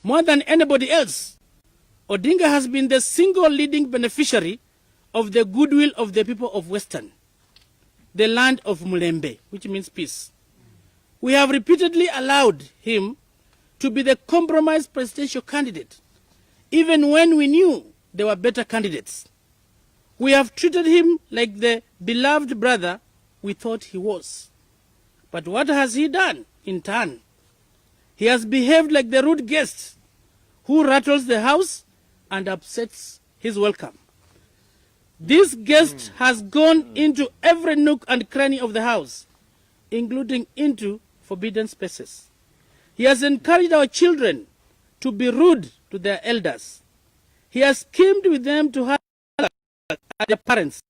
More than anybody else, Odinga has been the single leading beneficiary of the goodwill of the people of Western, the land of Mulembe, which means peace. We have repeatedly allowed him to be the compromise presidential candidate, even when we knew there were better candidates. We have treated him like the beloved brother we thought he was. But what has he done in turn? He has behaved like the rude guest who rattles the house and upsets his welcome. This guest has gone into every nook and cranny of the house, including into forbidden spaces. He has encouraged our children to be rude to their elders. He has schemed with them to have their parents.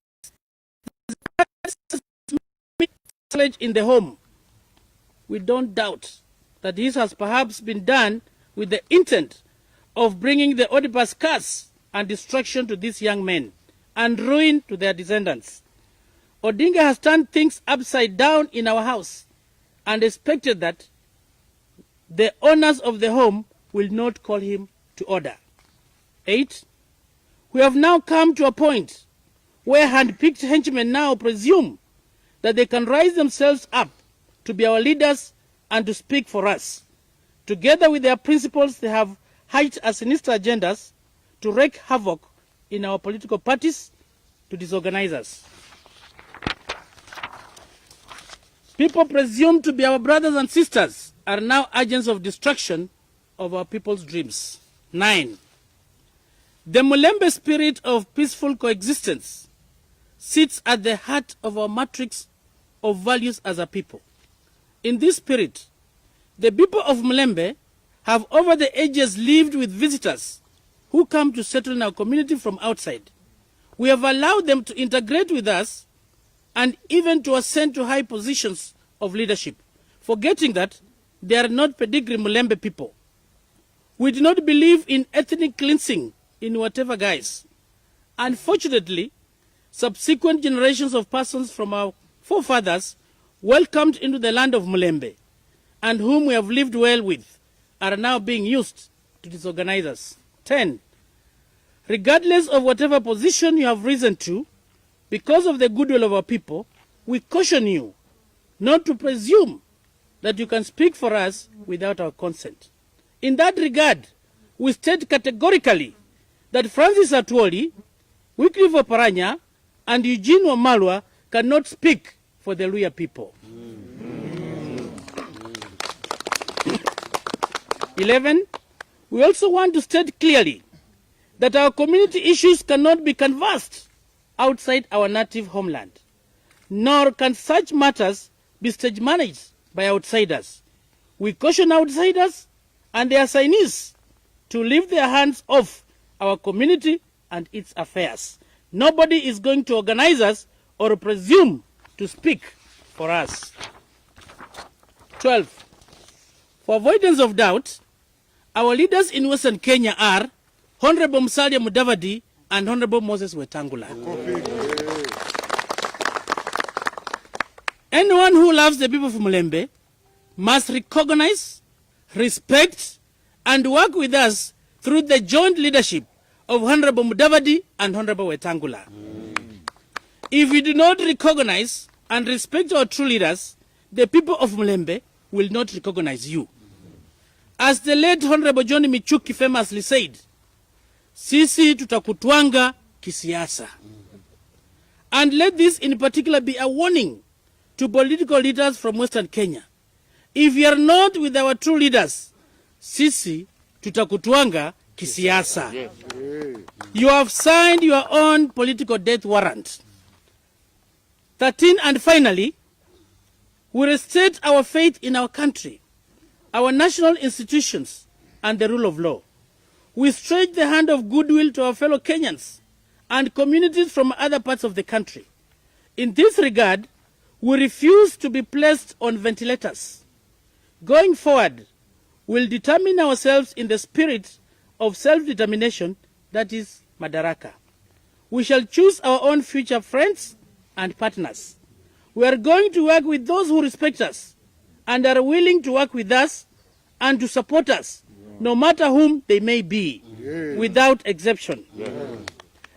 In the home. We don't doubt that this has perhaps been done with the intent of bringing the Oedipus curse and destruction to these young men and ruin to their descendants. Odinga has turned things upside down in our house and expected that the owners of the home will not call him to order. 8. We have now come to a point where hand-picked henchmen now presume that they can rise themselves up to be our leaders and to speak for us. Together with their principles, they have hatched a sinister agendas to wreak havoc in our political parties, to disorganize us. People presumed to be our brothers and sisters are now agents of destruction of our people's dreams. 9. The Mulembe spirit of peaceful coexistence sits at the heart of our matrix of values as a people. In this spirit, the people of Mulembe have over the ages lived with visitors who come to settle in our community from outside. We have allowed them to integrate with us and even to ascend to high positions of leadership, forgetting that they are not pedigree Mulembe people. We do not believe in ethnic cleansing in whatever guise. Unfortunately, subsequent generations of persons from our forefathers welcomed into the land of Mulembe and whom we have lived well with are now being used to disorganize us. 10. Regardless of whatever position you have risen to, because of the goodwill of our people, we caution you not to presume that you can speak for us without our consent. In that regard, we state categorically that Francis Atwoli, Wycliffe Oparanya, and Eugene Wamalwa cannot speak for the Luhya people. 11. We also want to state clearly that our community issues cannot be canvassed outside our native homeland, nor can such matters be stage managed by outsiders. We caution outsiders and their assignees to leave their hands off our community and its affairs. Nobody is going to organize us or presume to speak for us. 12. For avoidance of doubt, our leaders in Western Kenya are Honorable Musalia Mudavadi and Honorable Moses Wetangula. Anyone who loves the people of Mulembe must recognize, respect, and work with us through the joint leadership of Honorable Mudavadi and Honorable Wetangula. If we do not recognize and respect our true leaders, the people of Mulembe will not recognize you. As the late Honorable John Michuki famously said, sisi tutakutwanga kisiasa. And let this in particular be a warning to political leaders from Western Kenya. If you are not with our true leaders, sisi tutakutwanga kisiasa. You have signed your own political death warrant. 13, and finally, we restate our faith in our country, our national institutions, and the rule of law. We stretch the hand of goodwill to our fellow Kenyans and communities from other parts of the country. In this regard, we refuse to be placed on ventilators. Going forward, we'll determine ourselves in the spirit of self-determination, that is Madaraka. We shall choose our own future friends and partners. We are going to work with those who respect us and are willing to work with us and to support us no matter whom they may be, without exception.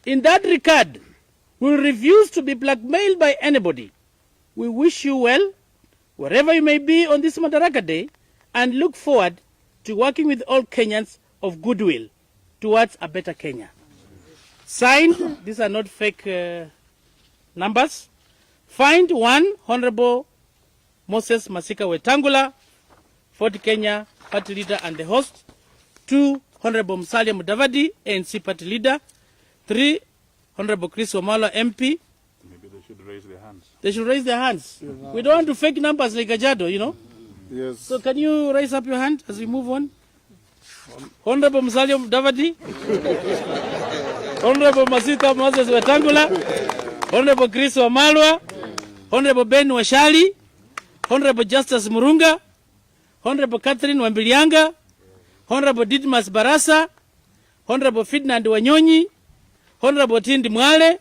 In that regard, we refuse to be blackmailed by anybody. We wish you well, wherever you may be on this Madaraka Day, and look forward to working with all Kenyans of goodwill towards a better Kenya. Signed, these are not fake numbers. Find 1, Honorable Moses Masika Wetangula, Fort Kenya Party Leader and the host. 2, Honorable Musalia Mudavadi, ANC Party Leader. 3, Honorable Chris Wamalwa, MP. Maybe they should raise their hands. They should raise their hands. Yeah. We don't want to fake numbers like Ajado, you know. Yes. So can you raise up your hand as we move on? Honorable Musalia Mudavadi. Honorable Masika Moses Wetangula. Honorable Chris Wamalwa. Honorable Ben Washali. Honorable Justice Murunga. Honorable Catherine Wambilianga. Honorable Didmas Barasa. Honorable Ferdinand Wanyonyi. Honorable Tindi Mwale.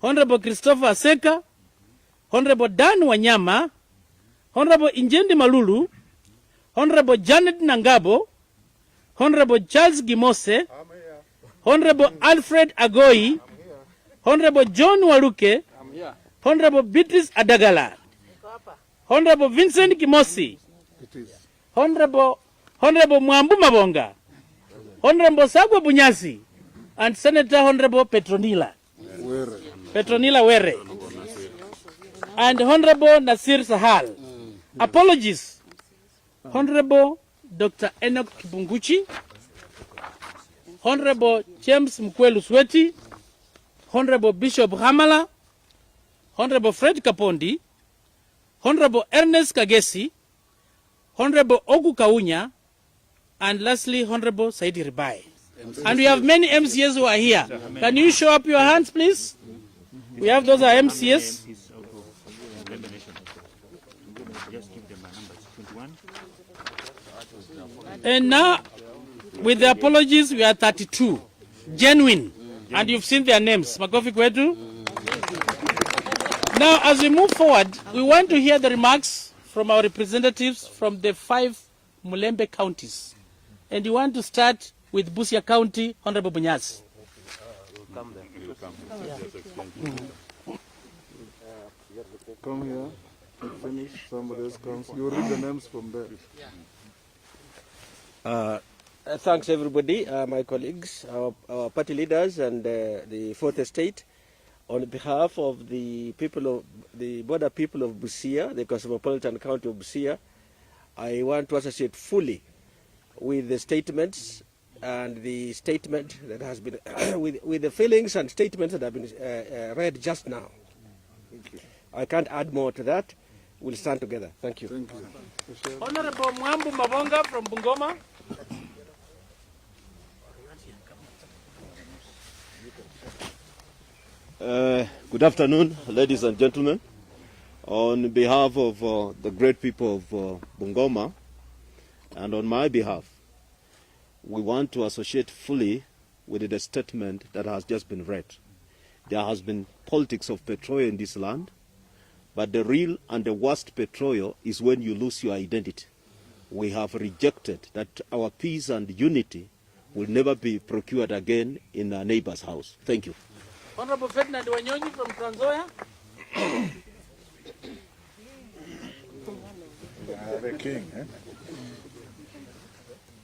Honorable Christopher Aseka. Honorable Dan Wanyama. Honorable Injendi Malulu. Honorable Janet Nangabo. Honorable Charles Gimose. Honorable Alfred Agoi. Honorable John Waluke. Honorable Beatrice Adagala. Honorable Vincent Kimosi. Honorable Mwambu Mabonga. Honorable Sagwa Bunyasi. And Senator Honorable Petronila Were. And Honorable Nasir Sahal. Apologies. Honorable Dr. Enoch Kibunguchi. Honorable James Mkwelu Sweti. Honorable Bishop Hamala. Honorable Fred Kapondi. Honorable Ernest Kagesi. Honorable Ogu Kaunya. And lastly, Honorable Saidi Ribai. And we have many MCS who are here. Can you show up your hands, please? We have those are MCS. And now, with the apologies, we are 32. Genuine. And you've seen their names. Makofi Kwetu. Now, as we move forward, we want to hear the remarks from our representatives from the 5 Mulembe counties. And we want to start with Busia County, Honorable Bunyasi. Come here. Finish. Somebody else comes. You read the names from there. Thanks, everybody, my colleagues, our party leaders, and the Fourth Estate. On behalf of the people of the border people of Busia, the Cosmopolitan County of Busia, I want to associate fully with the statements and the statement that has been with the feelings and statements that have been read just now. I can't add more to that. We'll stand together. Thank you. Thank you. Honorable Mwambu Mabonga from Bungoma. Good afternoon, ladies and gentlemen. On behalf of the great people of Bungoma, and on my behalf, we want to associate fully with the statement that has just been read. There has been politics of petroleum in this land, but the real and the worst petroleum is when you lose your identity. We have rejected that our peace and unity will never be procured again in a neighbor's house. Thank you. Honorable Ferdinand Wanyonyi from Trans Nzoia. The king, eh?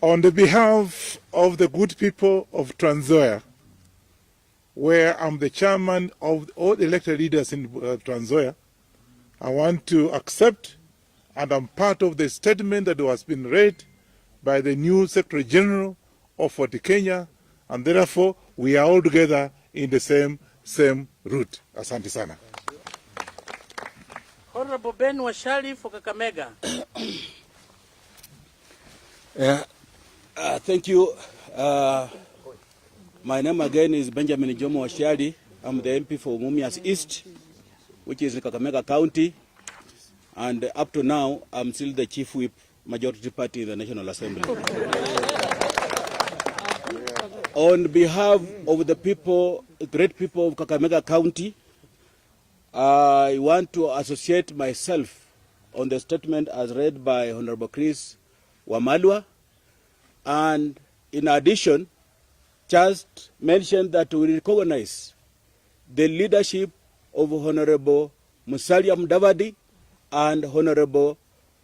On the behalf of the good people of Trans Nzoia, where I'm the chairman of all the elected leaders in Trans Nzoia, I want to accept, and I'm part of the statement that has been read by the new Secretary General of Fort Kenya, and therefore we are all together in the same route. Asante sana. Honorable Ben Washali for Kakamega. Thank you. My name again is Benjamin Jomo Washali. I'm the MP for Mumias East, which is in Kakamega County. And up to now, I'm still the Chief Whip, Majority Party in the National Assembly. On behalf of the people, great people of Kakamega County, I want to associate myself on the statement as read by Honorable Chris Wamalwa And in addition, just mention that we recognize the leadership of Honorable Musalia Mudavadi and Honorable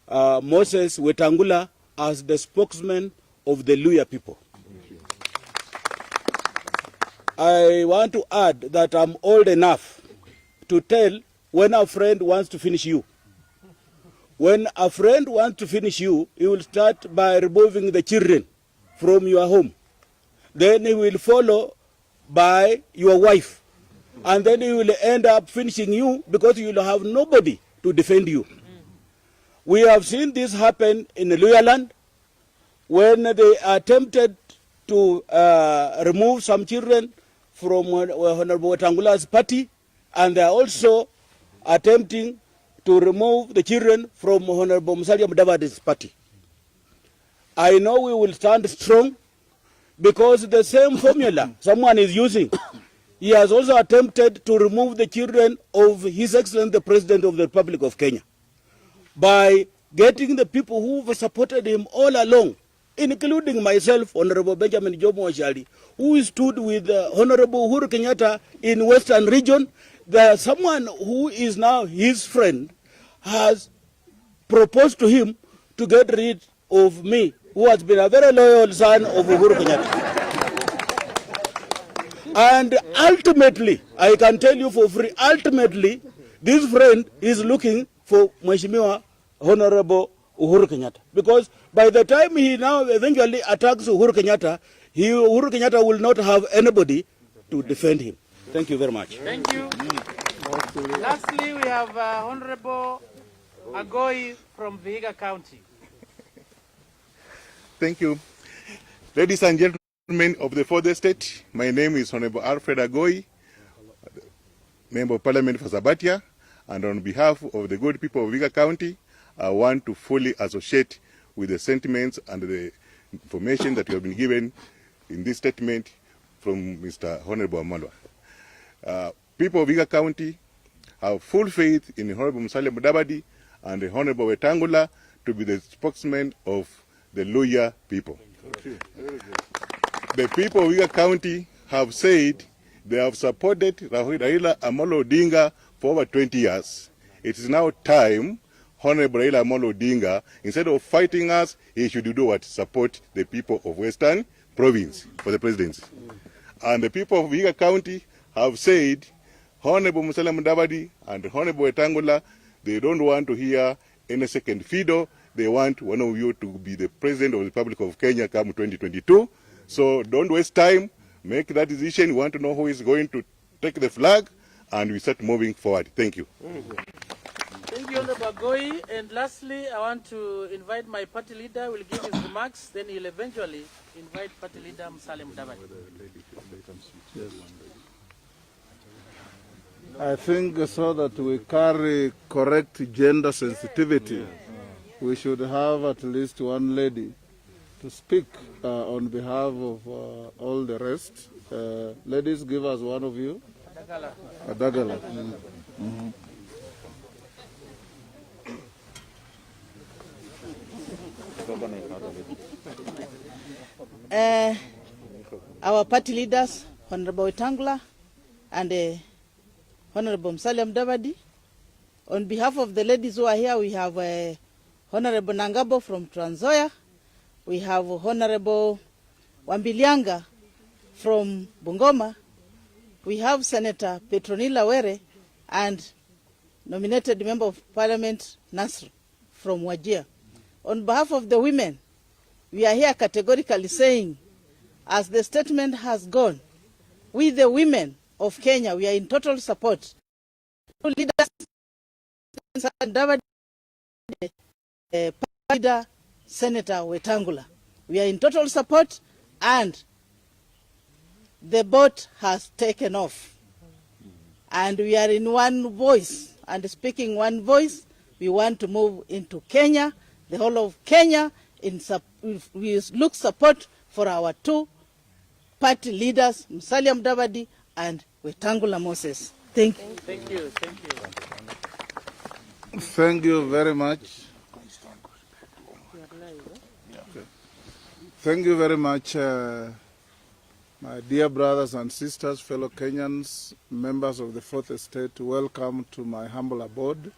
Moses Wetangula as the spokesman of the Luya people. I want to add that I'm old enough to tell when a friend wants to finish you. When a friend wants to finish you, he will start by removing the children from your home. Then he will follow by your wife. And then he will end up finishing you because you will have nobody to defend you. We have seen this happen in Luyaland when they attempted to remove some children from Honorable Wetangula's party, and they are also attempting to remove the children from Honorable Musalia Mudavadi's party. I know we will stand strong because the same formula someone is using. He has also attempted to remove the children of His Excellency the President of the Republic of Kenya by getting the people who have supported him all along, including myself, Honorable Benjamin Jomo Washali, who stood with Honorable Uhuru Kenyatta in Western region. There someone who is now his friend has proposed to him to get rid of me, who has been a very loyal son of Uhuru Kenyatta. And ultimately, I can tell you for free, ultimately, this friend is looking for Mheshimiwa Honorable Uhuru Kenyatta. Because by the time he now eventually attacks Uhuru Kenyatta, Uhuru Kenyatta will not have anybody to defend him. Thank you very much. Thank you. Lastly, we have Honorable Agoi from Vihiga County. Thank you. Ladies and gentlemen of the fourth estate, my name is Honorable Alfred Agoi, Member of Parliament for Sabatia, and on behalf of the good people of Vihiga County, I want to fully associate with the sentiments and the information that you have been given in this statement from Mr. Honorable Amalwa. People of Vihiga County have full faith in Honorable Musalia Mudavadi and the Honorable Wetangula to be the spokesman of the Luya people. The people of Vihiga County have said they have supported Raila And Odm for over 20 years. It is now time Honorable Raila And Odm, instead of fighting us, he should do what? Support the people of Western Province for the presidency. And the people of Vihiga County have said Honorable Musalia Mudavadi and Honorable Wetangula, they don't want to hear any second fiddle. They want one of you to be the President of the Republic of Kenya come 2022. So don't waste time. Make that decision. You want to know who is going to take the flag, and we start moving forward. Thank you. Thank you, Honorable Agoi. And lastly, I want to invite my party leader. Will give his remarks. Then he'll eventually invite party leader Musalia Mudavadi. Yes. I think so that we carry correct gender sensitivity. We should have at least one lady to speak on behalf of all the rest. Ladies, give us one of you. Adagala. Mm-hmm. Our party leaders, Honorable Wetangula and Honorable Musalia Mudavadi. On behalf of the ladies who are here, we have Honorable Nangabo from Trans Nzoia. We have Honorable Wambilianga from Bungoma. We have Senator Petronila Were and nominated Member of Parliament Nasr from Wajir. On behalf of the women, we are here categorically saying, as the statement has gone, we the women of Kenya, we are in total support. Leaders, leader Senator Wetangula, we are in total support, and the boat has taken off. And we are in one voice, and speaking one voice, we want to move into Kenya, the whole of Kenya, we look support for our two party leaders, Musalia Mudavadi and Wetangula Moses. Thank you. Thank you. Thank you. Thank you very much. Thank you very much, my dear brothers and sisters, fellow Kenyans, members of the Fourth Estate. Welcome to my humble abode.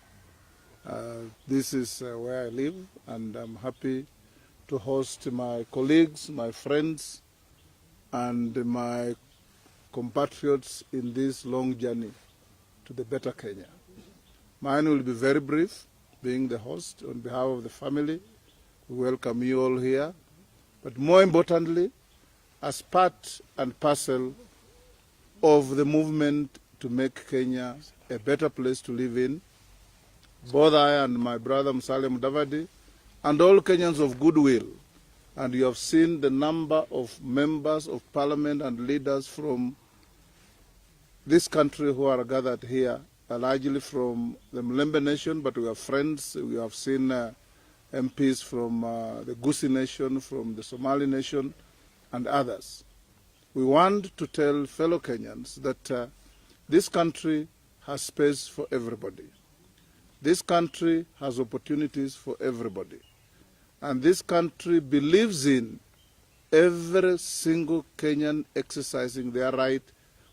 This is where I live, and I'm happy to host my colleagues, my friends, and my compatriots in this long journey to the better Kenya. Mine will be very brief, being the host. On behalf of the family, we welcome you all here. But more importantly, as part and parcel of the movement to make Kenya a better place to live in, both I and my brother Musalia Mudavadi, and all Kenyans of goodwill, and you have seen the number of members of parliament and leaders from this country who are gathered here, largely from the Mlembe nation, but we have friends. We have seen MPs from the Gusii nation, from the Somali nation, and others. We want to tell fellow Kenyans that this country has space for everybody. This country has opportunities for everybody. And this country believes in every single Kenyan exercising their right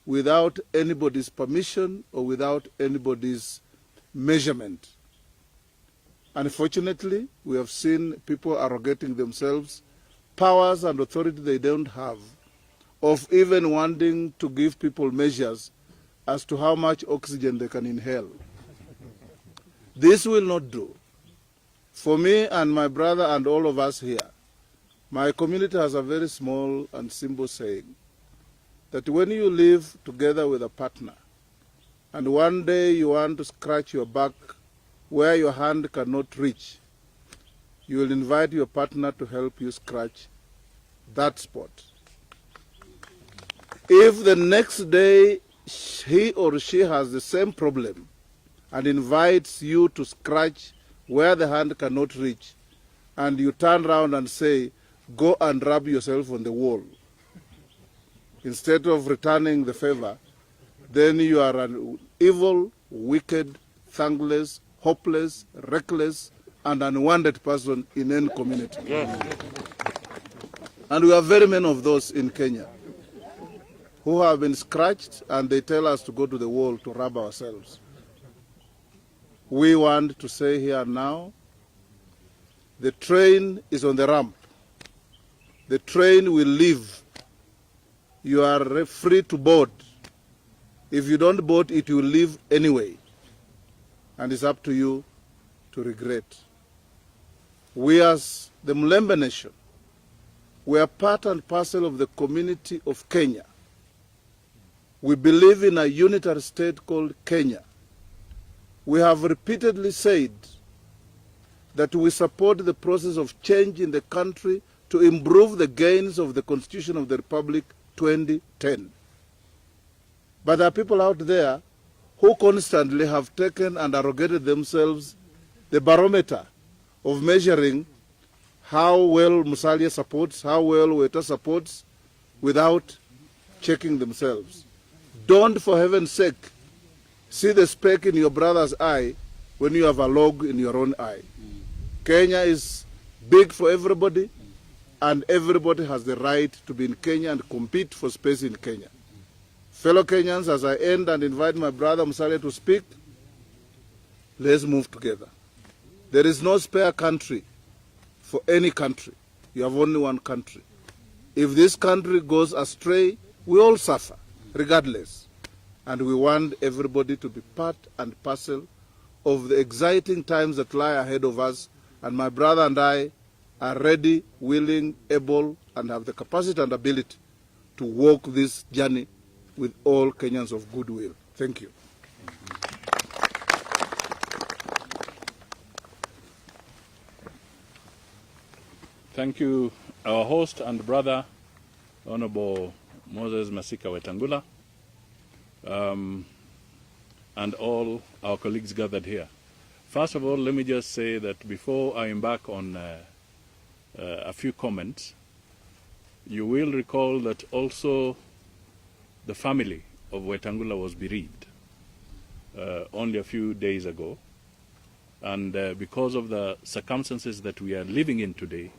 without anybody's permission or without anybody's measurement. Unfortunately, we have seen people arrogating themselves powers and authority they don't have, of even wanting to give people measures as to how much oxygen they can inhale. This will not do. For me and my brother and all of us here, my community has a very small and simple saying, that when you live together with a partner, and one day you want to scratch your back where your hand cannot reach, you will invite your partner to help you scratch that spot. If the next day he or she has the same problem and invites you to scratch where the hand cannot reach, and you turn around and say, go and rub yourself on the wall, instead of returning the favor, then you are an evil, wicked, thankless, hopeless, reckless, and unwanted person in any community. Yes. And we have very many of those in Kenya who have been scratched, and they tell us to go to the wall to rub ourselves. We want to say here now, the train is on the ramp. The train will leave. You are free to board. If you don't board, it will leave anyway. And it's up to you to regret. We as the Mlembe nation, we are part and parcel of the community of Kenya. We believe in a unitary state called Kenya. We have repeatedly said that we support the process of change in the country to improve the gains of the Constitution of the Republic 2010. But there are people out there who constantly have taken and arrogated themselves the barometer of measuring how well Musalia supports, how well Weta supports, without checking themselves. Don't, for heaven's sake, see the speck in your brother's eye when you have a log in your own eye. Kenya is big for everybody, and everybody has the right to be in Kenya and compete for space in Kenya. Fellow Kenyans, as I end and invite my brother Musalia to speak, let's move together. There is no spare country for any country. You have only one country. If this country goes astray, we all suffer, regardless. And we want everybody to be part and parcel of the exciting times that lie ahead of us. And my brother and I are ready, willing, able, and have the capacity and ability to walk this journey with all Kenyans of goodwill. Thank you. Thank you, our host and brother, Honorable Moses Masika Wetangula, and all our colleagues gathered here. First of all, let me just say that before I embark on a few comments, you will recall that also the family of Wetangula was bereaved only a few days ago. And because of the circumstances that we are living in today,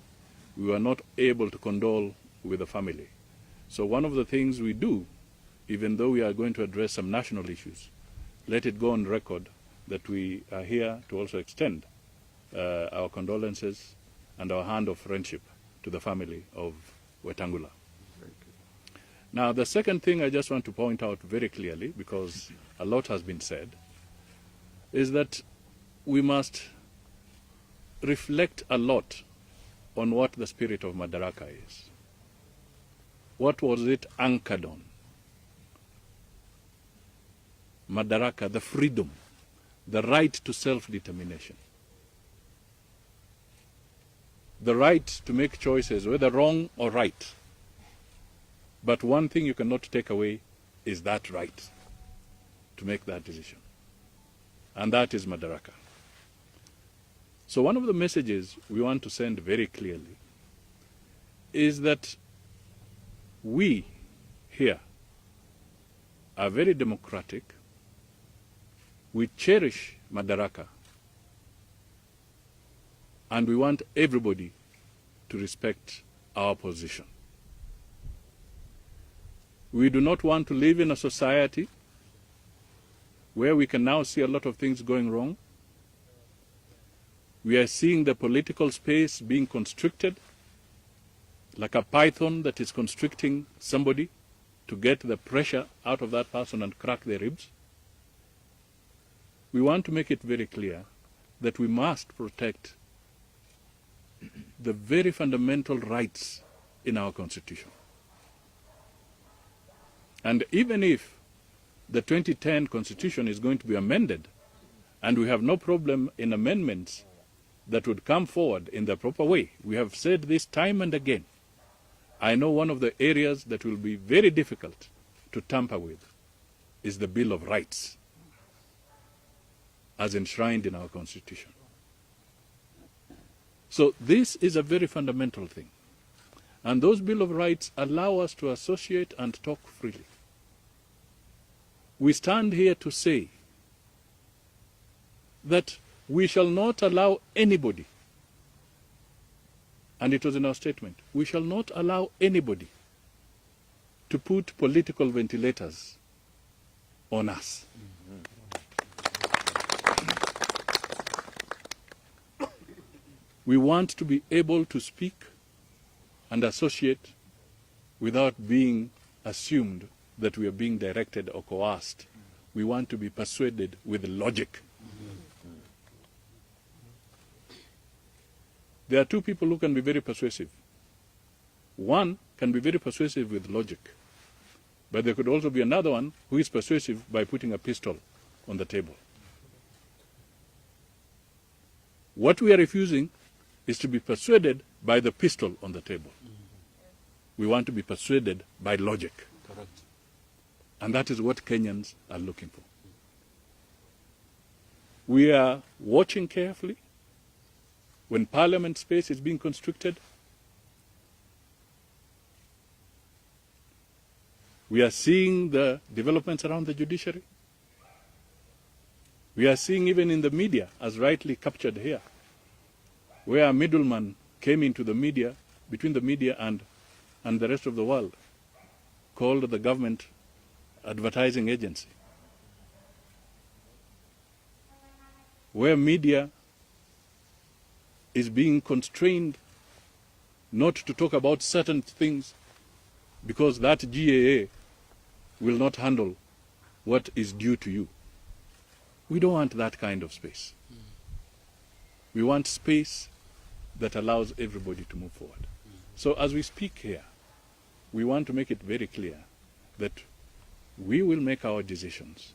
we were not able to condole with the family. So one of the things we do, even though we are going to address some national issues, let it go on record that we are here to also extend our condolences and our hand of friendship to the family of Wetangula. Now, the second thing I just want to point out very clearly, because a lot has been said, is that we must reflect a lot on what the spirit of Madaraka is. What was it anchored on? Madaraka, the freedom, the right to self-determination, the right to make choices, whether wrong or right. But one thing you cannot take away is that right to make that decision. And that is Madaraka. So one of the messages we want to send very clearly is that we here are very democratic. We cherish Madaraka. And we want everybody to respect our position. We do not want to live in a society where we can now see a lot of things going wrong. We are seeing the political space being constricted, like a python that is constricting somebody to get the pressure out of that person and crack their ribs. We want to make it very clear that we must protect the very fundamental rights in our Constitution. And even if the 2010 Constitution is going to be amended, and we have no problem in amendments that would come forward in the proper way, we have said this time and again, I know one of the areas that will be very difficult to tamper with is the Bill of Rights as enshrined in our Constitution. So this is a very fundamental thing. And those Bill of Rights allow us to associate and talk freely. We stand here to say that we shall not allow anybody, and it was in our statement, we shall not allow anybody to put political ventilators on us. We want to be able to speak and associate without being assumed that we are being directed or coerced. We want to be persuaded with logic. There are two people who can be very persuasive. One can be very persuasive with logic, but there could also be another one who is persuasive by putting a pistol on the table. What we are refusing is to be persuaded by the pistol on the table. We want to be persuaded by logic. Correct. And that is what Kenyans are looking for. We are watching carefully when parliament space is being constricted. We are seeing the developments around the judiciary. We are seeing even in the media, as rightly captured here, where a middleman came into the media, between the media and the rest of the world, called the government advertising agency, where media is being constrained not to talk about certain things because that GAA will not handle what is due to you. We don't want that kind of space. We want space that allows everybody to move forward. So as we speak here, we want to make it very clear that we will make our decisions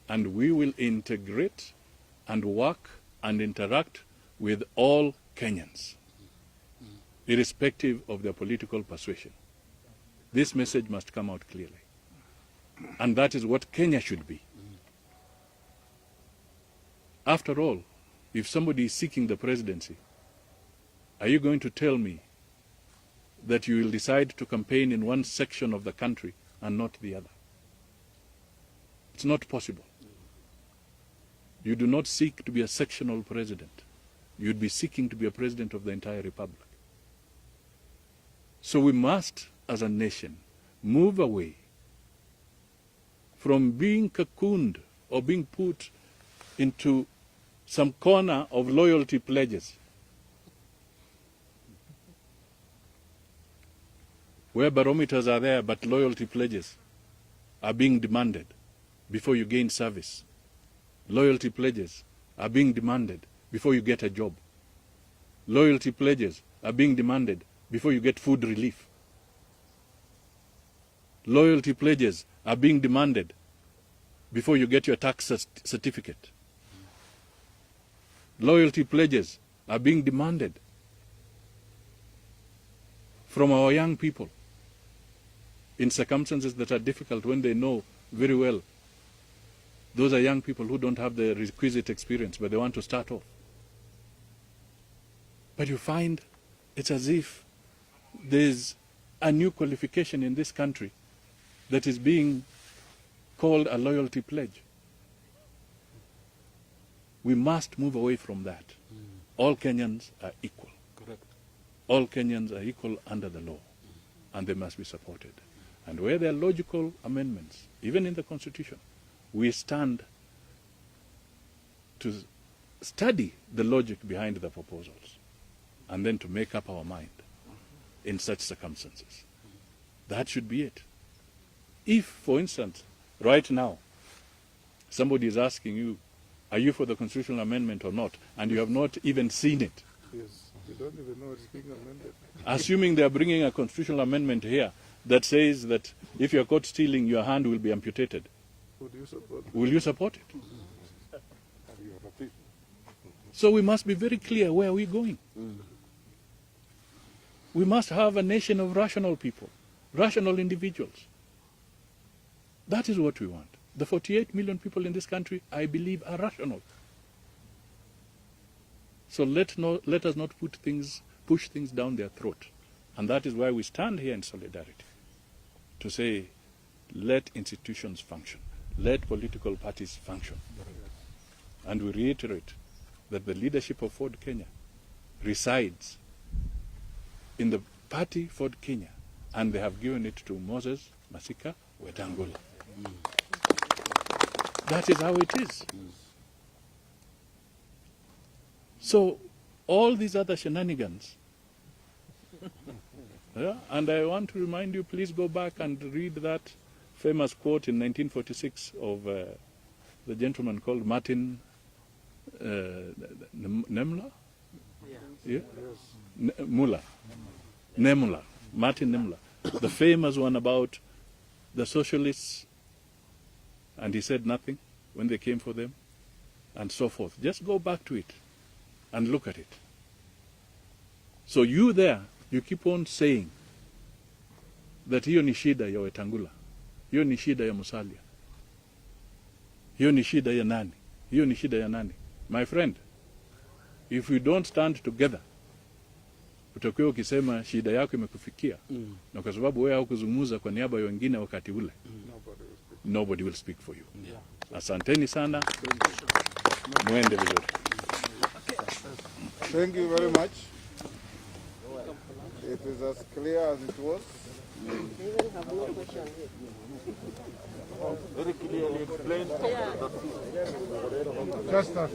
and we will integrate and work and interact with all Kenyans, irrespective of their political persuasion. This message must come out clearly. And that is what Kenya should be. After all, if somebody is seeking the presidency, are you going to tell me that you will decide to campaign in one section of the country and not the other? It's not possible. You do not seek to be a sectional president. You'd be seeking to be a president of the entire republic. So we must, as a nation, move away from being cocooned or being put into some corner of loyalty pledges, where barometers are there but loyalty pledges are being demanded before you gain service. Loyalty pledges are being demanded before you get a job. Loyalty pledges are being demanded before you get food relief. Loyalty pledges are being demanded before you get your tax certificate. Loyalty pledges are being demanded from our young people in circumstances that are difficult, when they know very well those are young people who don't have the requisite experience, but they want to start off. But you find it's as if there's a new qualification in this country that is being called a loyalty pledge. We must move away from that. All Kenyans are equal. Correct. All Kenyans are equal under the law, and they must be supported. And where there are logical amendments, even in the Constitution, we stand to study the logic behind the proposals and then to make up our mind in such circumstances. That should be it. If, for instance, right now, somebody is asking you, are you for the constitutional amendment or not, and you have not even seen it, Yes, we don't even know it's being amended. assuming they are bringing a constitutional amendment here that says that if you are caught stealing, your hand will be amputated, Would you support? will you support it? You have a people. So we must be very clear where we're going. We must have a nation of rational people, rational individuals. That is what we want. The 48 million people in this country, I believe, are rational. So let us not push things down their throat. And that is why we stand here in solidarity, to say, let institutions function, let political parties function. And we reiterate that the leadership of Ford Kenya resides in the party Ford Kenya, and they have given it to Moses Masika Wetangula. That is how it is. So all these other shenanigans, yeah, and I want to remind you, please go back and read that famous quote in 1946 of the gentleman called Martin Nemla? Yeah? Nemla. Martin Nemla. The famous one about the socialists, and he said nothing when they came for them, and so forth. Just go back to it and look at it. So you there, you keep on saying that hiyo ni shida ya Wetangula, hiyo ni shida ya Musalia, hiyo ni shida ya nani, hiyo ni shida ya nani. My friend, if we don't stand together, utakuwa ukisema shida yako imekufikia, na kwa sababu wewe haukuzungumza kwa niaba ya wengine wakati ule, nobody will speak for you. Asanteni sana, muende vizuri. Thank you very much. It is as clear as it was. Very clearly explained. Just that.